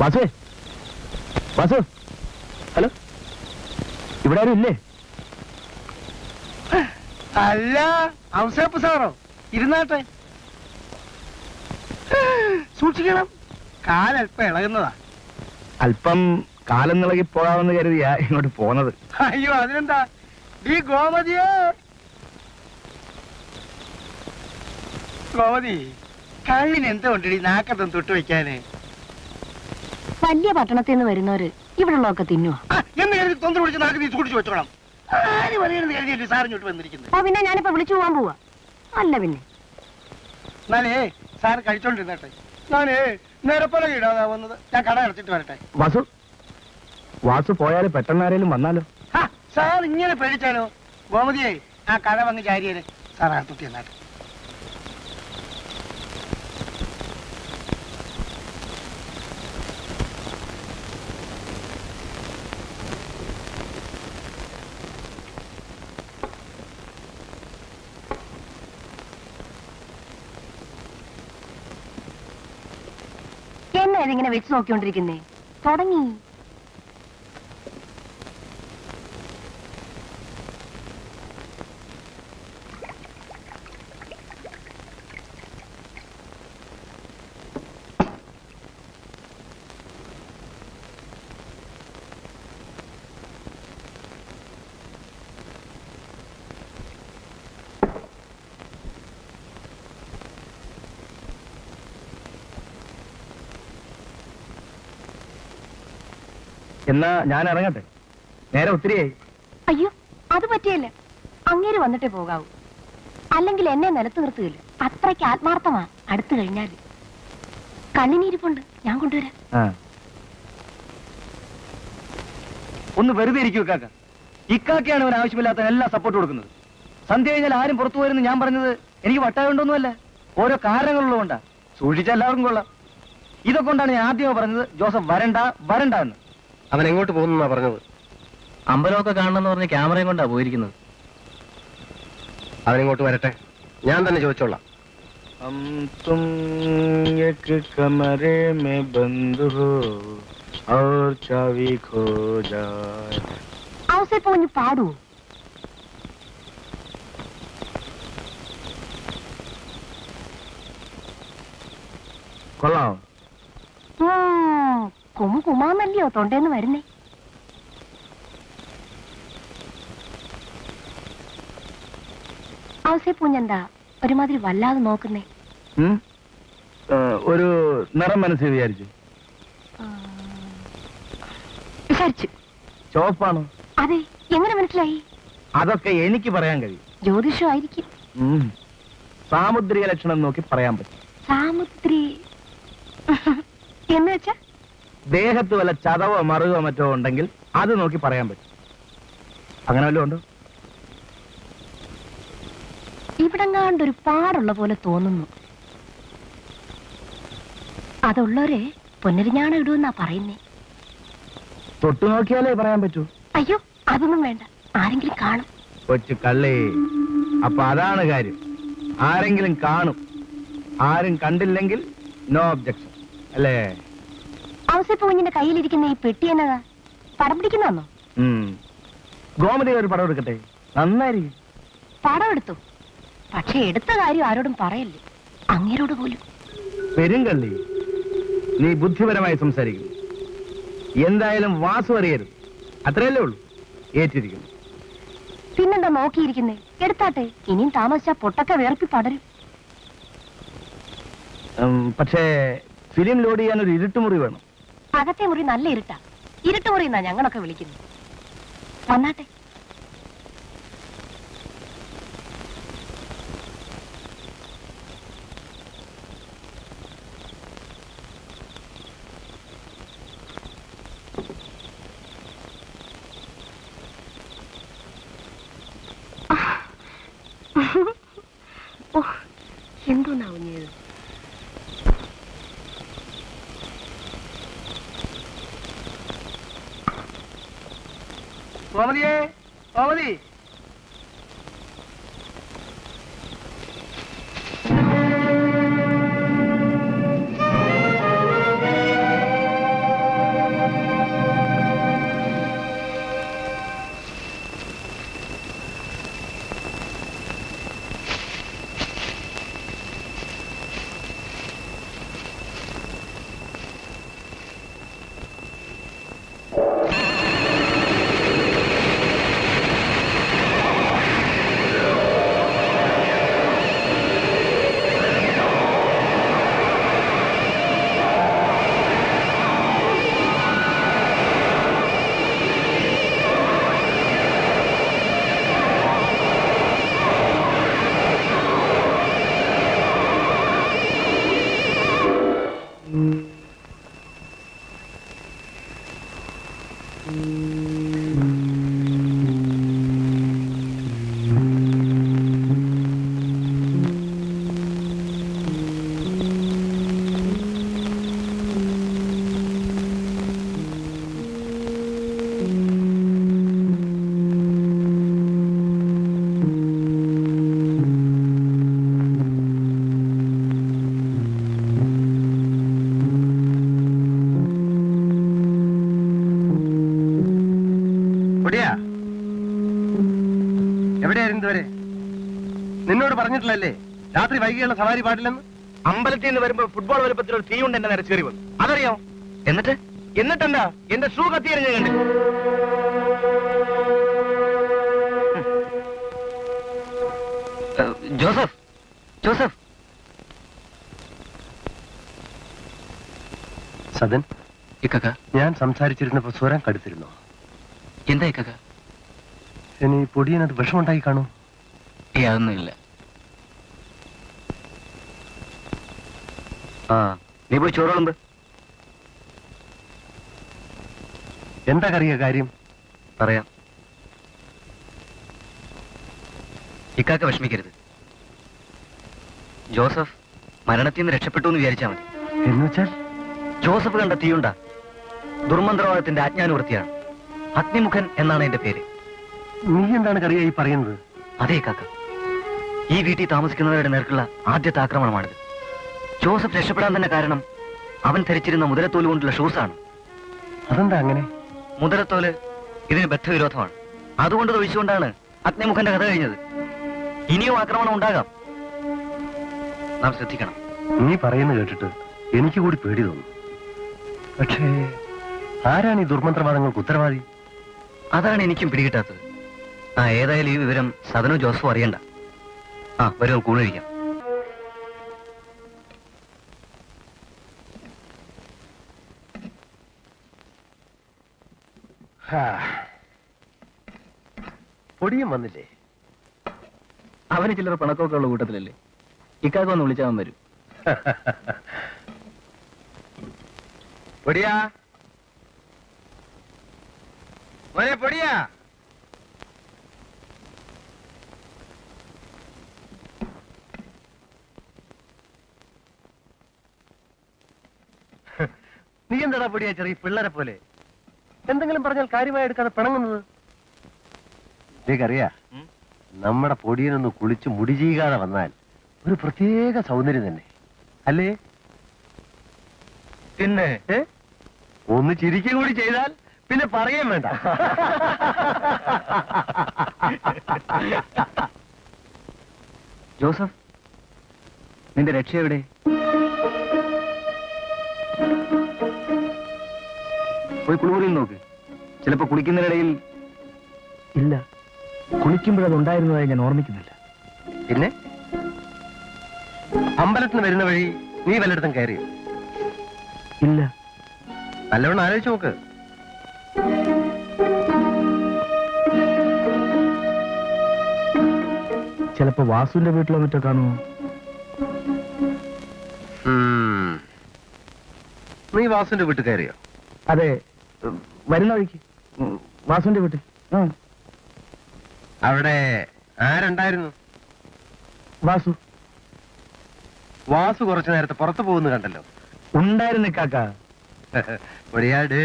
വാസുവേ, Vasu, hello, ഇവിടെ ആരും ഇല്ലേ? അല്ല, ഔസേപ്പ് സാറോ? ഇരുന്നാട്ടെ. സൂക്ഷിക്കണം, കാലല്പം ഇളകുന്നതാ. അല്പം കാലം നിളകി പോകാമെന്ന് കരുതിയാ ഇങ്ങോട്ട് പോന്നത്. അയ്യോ, അതിനെന്താ? ഈ ഗോമതിയെ, ഗോമതി, കള്ളിന് എന്തുകൊണ്ടി നാക്കത്തും തൊട്ട് വെക്കാന്? വലിയ പട്ടണത്തിൽ നിന്ന് വരുന്നവര് ഇവിടെ ഉള്ളതൊക്കെ തിന്നുവാ. എന്ന് കരുതി തൊന്തര പിടിച്ച് നാക്ക് നീ സൂക്ഷിച്ചു വെച്ചോളാം. ആര് പറയുന്നത് കരുതിയല്ലേ സാറിഞ്ഞോട്ട് വന്നിരിക്കുന്നത്? ഓ, പിന്നെ ഞാനിപ്പോ വിളിച്ചു പോവാൻ പോവാ. അല്ല പിന്നെ എന്നാലേ സാറ് കഴിച്ചോണ്ടിരുന്നട്ടെ. ഞാനേ നിരപ്പലക ഇടാതാ വന്നത്. ഞാൻ കട അടച്ചിട്ട് വരട്ടെ. വാസു, വാസു പോയാല് പെട്ടെന്ന് ആരെങ്കിലും വന്നാലോ? സാർ ഇങ്ങനെ പേടിച്ചാലോ? ഗോമതിയെ, ആ കട വന്ന് ചാരിയേ സാർ അകത്തുത്തി എന്നാട്ടെ. എന്നാ ഇതിങ്ങനെ വെച്ച് നോക്കിക്കൊണ്ടിരിക്കുന്നേ? തുടങ്ങി. എന്നാ ഞാൻ ഇറങ്ങട്ടെ, നേരെ ഒത്തിരിയായി. അയ്യോ, അത് പറ്റിയല്ല. അങ്ങേര് വന്നിട്ടേ പോകാവൂ. അല്ലെങ്കിൽ എന്നെ നിലത്ത് നിർത്തുകയില്ല. അത്രയ്ക്ക് ആത്മാർത്ഥമാ. അടുത്തു കഴിഞ്ഞാല് കണ്ണിനിരിപ്പുണ്ട്, ഞാൻ കൊണ്ടുവരാം. ഒന്ന് വെറുതെ ഇരിക്കൂ കാക്ക. ഇക്കാക്കയാണ് അവൻ ആവശ്യമില്ലാത്ത എല്ലാ സപ്പോർട്ട് കൊടുക്കുന്നത്. സന്ധ്യ കഴിഞ്ഞാൽ ആരും പുറത്തു പോയെന്ന് ഞാൻ പറഞ്ഞത് എനിക്ക് വട്ടായുണ്ടോന്നുമല്ല, ഓരോ കാരണങ്ങളുള്ളതുകൊണ്ടാ. സൂക്ഷിച്ച എല്ലാവർക്കും കൊള്ളാം. ഇതൊക്കെ കൊണ്ടാണ് ഞാൻ ആദ്യമേ പറഞ്ഞത് ജോസഫ് വരണ്ട വരണ്ട എന്ന്. അവൻ എങ്ങോട്ട് പോകുന്നാ പറഞ്ഞത്? അമ്പലമൊക്കെ കാണണമെന്ന് പറഞ്ഞ് ക്യാമറയും കൊണ്ടാ പോയിരിക്കുന്നത്. അവനിങ്ങോട്ട് വരട്ടെ, ഞാൻ തന്നെ ചോദിച്ചോളാം. ഔസേപ്പ് പാടുവോ? കൊള്ളാം. കുമാന്നല്ലയോ തൊണ്ടേന്ന് വരുന്നേ? ഔസേപ്പൂഞ്ഞെന്താ ഒരുമാതിരി വല്ലാതെ നോക്കുന്നേ? ഒരു നിറം മനസ്സിൽ വിചാരിച്ചു. ചോപ്പാണോ? അതെ. എങ്ങനെ മനസ്സിലായി? അതൊക്കെ എനിക്ക് പറയാൻ കഴിയും. ജ്യോതിഷമായിരിക്കും. സാമുദ്രിക ലക്ഷണം നോക്കി പറയാൻ പറ്റും. സാമുദ്രി എന്ന് വെച്ചാ ദേഹത്ത് വല്ല ചതവോ മറുകോ മറ്റോ ഉണ്ടെങ്കിൽ അത് നോക്കി പറയാൻ പറ്റും. അങ്ങനെ വല്ലതും ഉണ്ടോ? ഇവിടെങ്ങാണ്ടൊരു പാടുള്ള പോലെ തോന്നുന്നു. അതുള്ളവരെ പൊന്നരിഞ്ഞാണ് ഇടുമെന്നാ പറയുന്നേ. തൊട്ടു നോക്കിയാലേ പറയാൻ പറ്റൂ. അയ്യോ, അതൊന്നും വേണ്ട. ആരെങ്കിലും കാണും. കൊച്ചു കള്ളേ, അപ്പൊ അതാണ് കാര്യം. ആരെങ്കിലും കാണും. ആരും കണ്ടില്ലെങ്കിൽ നോ ഒബ്ജക്ഷൻ അല്ലേ? ഔസേപ്പ് കുഞ്ഞിന്റെ കയ്യിലിരിക്കുന്ന ഈ പെട്ടി എന്നതാ? പടം പിടിക്കുന്നോ? ഗോമതി ഒരു പടം എടുക്കട്ടെ, നന്നായിരിക്കും. പടം എടുത്തു, പക്ഷെ എടുത്ത കാര്യം ആരോടും പറയല്ലേ, അങ്ങേരോട് പോലും. പെരുങ്കള്ളി, നീ ബുദ്ധിപരമായി സംസാരിക്കുന്നു. എന്തായാലും വാസു അറിയരുത്, അത്രയല്ലേ ഉള്ളൂ. ഏറ്റിരിക്കുന്നു. പിന്നെന്താ നോക്കിയിരിക്കുന്നേ? എടുത്താട്ടെ. ഇനിയും താമസിച്ചാ പൊട്ടൊക്കെ വേർപ്പി പടരും. പക്ഷേ ഫിലിം ലോഡ് ചെയ്യാൻ ഒരു ഇരുട്ടുമുറി വേണം. അകത്തെ മുറി നല്ല ഇരുട്ടാ. ഇരുട്ടുമുറി എന്നാ ഞങ്ങളൊക്കെ വിളിക്കുന്നത്. വന്നാട്ടെ. എന്തോന്നാ കുഞ്ഞത്? ഗോമതിയേ, ഗോമതി, പറഞ്ഞിട്ടില്ലല്ലേ രാത്രി വൈകിയുള്ള സവാരി പാടില്ലെന്ന്? അമ്പലത്തിൽ നിന്ന് വരുമ്പോ ഫുട്ബോൾ വലുപ്പത്തിലൊരു തീ കൊണ്ട് എന്റെ നേരെ കയറി വന്നു. അതറിയോ? എന്നിട്ടെന്താ എന്റെ ഷൂ കത്തിയെറിഞ്ഞ കണ്ടു. ജോസഫ് ജോസഫ് സദൻ, ഇക്കക്ക ഞാൻ സംസാരിച്ചിരുന്നപ്പോ സ്വരം കടുത്തിരുന്നോ? എന്താ ഇക്കക്ക? ഇനി പൊടിയനത് വിഷമുണ്ടായി കാണൂ. അതൊന്നുമില്ല. ആ, നീ പോയി ചോറുണ്ട്. എന്താ കറിയ കാര്യം? പറയാം. ഇക്കാക്ക വിഷമിക്കരുത്. ജോസഫ് മരണത്തിൽ നിന്ന് രക്ഷപ്പെട്ടു എന്ന് വിചാരിച്ചാൽ മതി. എന്നുവെച്ചാൽ ജോസഫ് കണ്ട തീയുണ്ട ദുർമന്ത്രവാദത്തിന്റെ ആജ്ഞാനുവൃത്തിയാണ്. അഗ്നിമുഖൻ എന്നാണ് എന്റെ പേര്. നീ എന്താണ് കറിയ ഈ പറയുന്നത്? അതേ കാക്ക, ഈ വീട്ടിൽ താമസിക്കുന്നവരുടെ നേർക്കുള്ള ആദ്യത്തെ ആക്രമണമാണിത്. ജോസഫ് രക്ഷപ്പെടാൻ തന്നെ കാരണം അവൻ ധരിച്ചിരുന്ന മുതലത്തോല് കൊണ്ടുള്ള ഷൂസാണ്. അതെന്താ അങ്ങനെ? മുതലത്തോല് ഇതിന് ബദ്ധവിരോധമാണ്. അതുകൊണ്ട് തൊഴിച്ചുകൊണ്ടാണ് അഗ്നിമുഖന്റെ കഥ കഴിഞ്ഞത്. ഇനിയും ആക്രമണം ഉണ്ടാകാം. നാം ശ്രദ്ധിക്കണം. നീ പറയുന്നത് കേട്ടിട്ട് എനിക്ക് കൂടി പേടി തോന്നുന്നു. പക്ഷേ ആരാണ് ഈ ദുർമന്ത്രവാദങ്ങൾക്ക് ഉത്തരവാദി? അതാണ് എനിക്കും പിടികിട്ടാത്തത്. ഏതായാലും ഈ വിവരം സദനോ ജോസഫോ അറിയണ്ട. വരും കൂണിരിക്കാം. പൊടിയും വന്നില്ലേ? അവന് ചിലർ പണക്കൊക്കെ ഉള്ള കൂട്ടത്തിലല്ലേ. ഇക്കാക്ക ഒന്ന് വിളിച്ചാൽ വരും. പൊടിയാ മോനെ, പൊടിയാ. നീ എന്താടാ പൊടിയാ ചെറിയ പിള്ളേരെ പോലെ എന്തെങ്കിലും പറഞ്ഞാൽ കാര്യമായി എടുക്കാതെ പിണങ്ങുന്നത്? നീക്കറിയാ, നമ്മുടെ പൊടിയനൊന്ന് കുളിച്ച് മുടി ചെയ്യാതെ വന്നാൽ ഒരു പ്രത്യേക സൗന്ദര്യം തന്നെ അല്ലേ? പിന്നെ ഒന്ന് ചിരിക്കുക കൂടി ചെയ്താൽ പിന്നെ പറയാൻ വേണ്ട. ജോസഫ്, നിന്റെ രക്ഷ എവിടെ? പോയി കുളിമുറിയിൽ നോക്ക്. ചിലപ്പോ കുളിക്കുന്നതിനിടയിൽ. ഇല്ല, കുളിക്കുമ്പോഴത് ഉണ്ടായിരുന്നതായി ഞാൻ ഓർമ്മിക്കുന്നില്ല. പിന്നെ അമ്പലത്തിന് വരുന്ന വഴി നീ വല്ലയിടത്തും കയറിയോ? ഇല്ല. നല്ലവണ്ണം ആലോചിച്ച് നോക്ക്. ചിലപ്പോ വാസുവിന്റെ വീട്ടിലോ മറ്റോ കാണുമോ? നീ വാസുവിന്റെ വീട്ടിൽ കയറിയോ? അതെ, വരുന്ന വഴിക്ക് വാസുവിന്റെ വീട്ടിൽ. അവിടെ ആരുണ്ടായിരുന്നു? വാസു. വാസു കുറച്ചു നേരത്തെ പുറത്തു പോകുന്നു കണ്ടല്ലോ. ഉണ്ടായിരുന്നു കാക്ക. ഒടിയാടേ.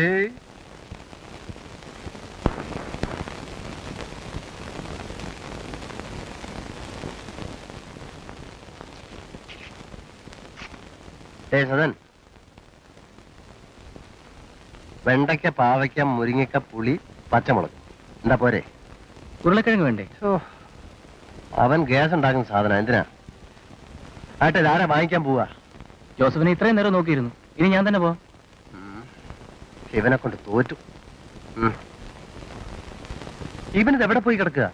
സദൻ, വെണ്ടയ്ക്ക, പാവയ്ക്ക, മുരിങ്ങയ്ക്ക, പുളി, പച്ചമുളക്. എന്താ പോരെ? ഉരുളക്കിഴങ്ങ് വേണ്ടേ? അവൻ ഗ്യാസ് ഉണ്ടാക്കുന്ന സാധനം എന്തിനാ? ആട്ടെ, ആരാ വാങ്ങിക്കാൻ പോവാ? ജോസഫിനെ ഇത്രയും നേരം നോക്കിയിരുന്നു. ഇനി ഞാൻ തന്നെ പോവാം. ഇവനെ കൊണ്ട് തോറ്റു. ഇവനിത് എവിടെ പോയി കിടക്കുക?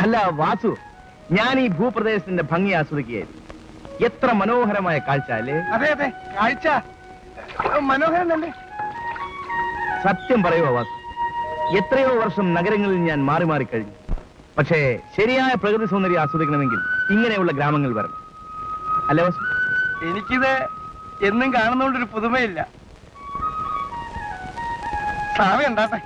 അല്ല വാസു, ഞാൻ ഈ ഭൂപ്രദേശത്തിന്റെ ഭംഗി ആസ്വദിക്കുകയായിരുന്നു. എത്ര മനോഹരമായ കാഴ്ച അല്ലേ? അതെ അതെ, കാഴ്ച മനോഹരം തന്നെ. സത്യം പറയുമോ വാസു, എത്രയോ വർഷം നഗരങ്ങളിൽ ഞാൻ മാറി മാറി കഴിഞ്ഞു. പക്ഷേ ശരിയായ പ്രകൃതി സൗന്ദര്യം ആസ്വദിക്കണമെങ്കിൽ ഇങ്ങനെയുള്ള ഗ്രാമങ്ങൾ വരണം. അല്ലേ വാസു? എനിക്കിത് എന്നും കാണുന്നോണ്ടൊരു പുതുമയില്ല. സാവ ഉണ്ടാട്ടെ.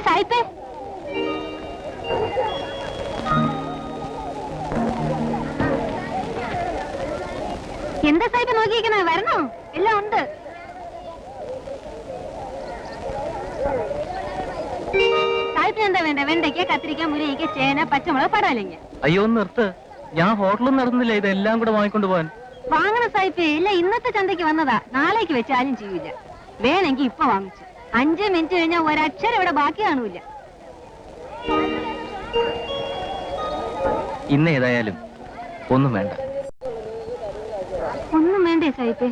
സായിപ്പേ, എന്താ സാഹിബ് നോക്കിയിരിക്കണ? വരണോ? എല്ലാം ഉണ്ട്. സാഹിബിന് എന്താ വേണ്ട? വെണ്ടയ്ക്ക, കത്തിരിക്ക, മുരിങ്ങയ്ക്ക, ചേന, പച്ചമുളക്, പടാലങ്ങ. അയ്യോ ഒന്ന് നിർത്ത്. ഞാൻ ഹോട്ടലിൽ നടന്നില്ല ഇതെല്ലാം കൂടെ വാങ്ങിക്കൊണ്ട് പോവാൻ. വാങ്ങണ സാഹിബ്, ഇല്ല ഇന്നത്തെ ചന്തയ്ക്ക് വന്നതാ. നാളേക്ക് വെച്ചാലും ചെയ്യൂല. വേണമെങ്കിൽ ഇപ്പൊ വാങ്ങിച്ചു. 5 മിനിറ്റ് കഴിഞ്ഞാൽ ഒരക്ഷരം ഇവിടെ ബാക്കി കാണൂല. ഇന്ന് ഏതായാലും ഒന്നും വേണ്ട. ഒന്നും വേണ്ടേ സാഹിബേ?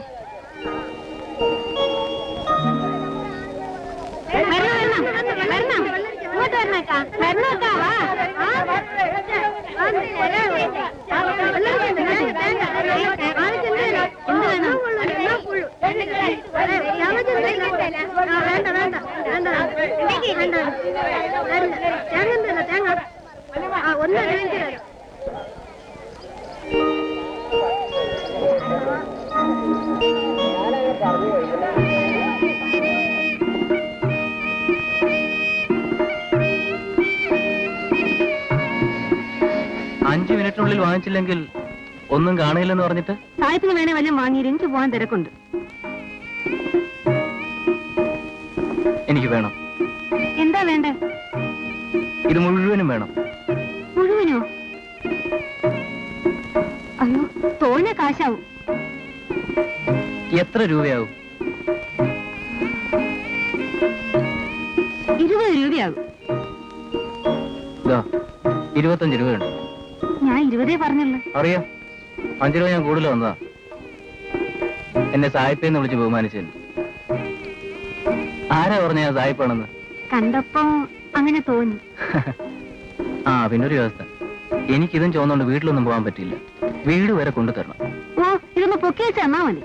അഞ്ച് മിനിറ്റിനുള്ളിൽ വാങ്ങിച്ചില്ലെങ്കിൽ ഒന്നും കാണില്ലെന്ന് പറഞ്ഞിട്ട് സാഹിബിന് വേണേ വല്ലതും വാങ്ങിയിട്ട് എനിക്ക് പോകാൻ തിരക്കുണ്ട്. എനിക്ക് വേണം. എന്താ വേണ്ടേ? ഇത് മുഴുവനും വേണം. മുഴുവനോ? അയ്യോ, തോന്നെ കാശാവും. എത്ര രൂപയാവും? 20 രൂപയാകും. 25 രൂപയുണ്ട്. ഞാൻ 20 പറഞ്ഞുള്ളൂ. അറിയാം, 5 രൂപ ഞാൻ കൂടുതൽ വന്നതാ. എന്നെ സായിപ്പെന്ന് വിളിച്ച് ബഹുമാനിച്ചു. ആരാ പറഞ്ഞ ഞാൻ സായിപ്പാണെന്ന്? കണ്ടപ്പോ അങ്ങനെ തോന്നി. ആ പിന്നൊരു വ്യവസ്ഥ, എനിക്കിതും ചോന്നുകൊണ്ട് വീട്ടിലൊന്നും പോകാൻ പറ്റില്ല. വീട് വരെ കൊണ്ടു തരണം. ഓ, ഇതൊന്ന് പൊക്കി വെച്ച് തന്നാ മതി.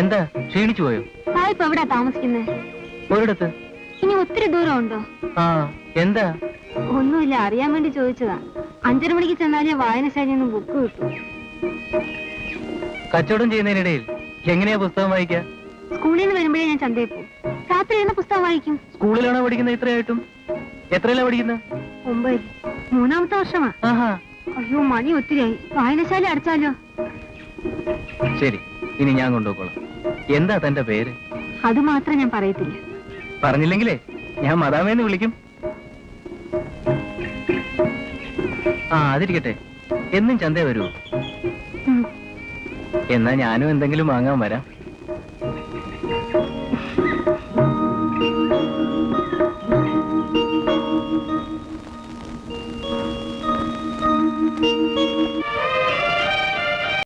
എന്താ ക്ഷീണിച്ചു പോയോ? സായിപ്പ് എവിടാ താമസിക്കുന്നത്? ഒരിടത്ത്. ഇനി ഒത്തിരി ദൂരം ഉണ്ടോ? ആ എന്താ? ഒന്നുമില്ല, അറിയാൻ വേണ്ടി ചോദിച്ചതാ. 5:30 മണിക്ക് ചെന്നാലേ വായനശാലയിൽ നിന്ന് ബുക്ക് കിട്ടും. കച്ചവടം ചെയ്യുന്നതിനിടയിൽ എങ്ങനെയാ പുസ്തകം വായിക്കുക? സ്കൂളിൽ നിന്ന് വരുമ്പോഴേ ഞാൻ ചന്തയിൽ പോകും. രാത്രി എന്ന പുസ്തകം വായിക്കും. സ്കൂളിലാണോ പഠിക്കുന്നത്? ഇത്രയായിട്ടും എത്രയല്ല പഠിക്കുന്നത്? 9. 3-ാമത്തെ വർഷമാ. ആഹാ. അയ്യോ, മണി ഒത്തിരിയായി. വായനശാല അടച്ചാലോ? ശരി, ഇനി ഞാൻ കൊണ്ടുപോയിക്കോളാം. എന്താ തന്റെ പേര്? അത് മാത്രം ഞാൻ പറയത്തില്ല. പറഞ്ഞില്ലെങ്കിലേ ഞാൻ മദാമേന്ന് വിളിക്കും. ആ അതിരിക്കട്ടെ, എന്നും ചന്തേ വരുമോ? ഉം. എന്നാ ഞാനും എന്തെങ്കിലും വാങ്ങാൻ വരാം.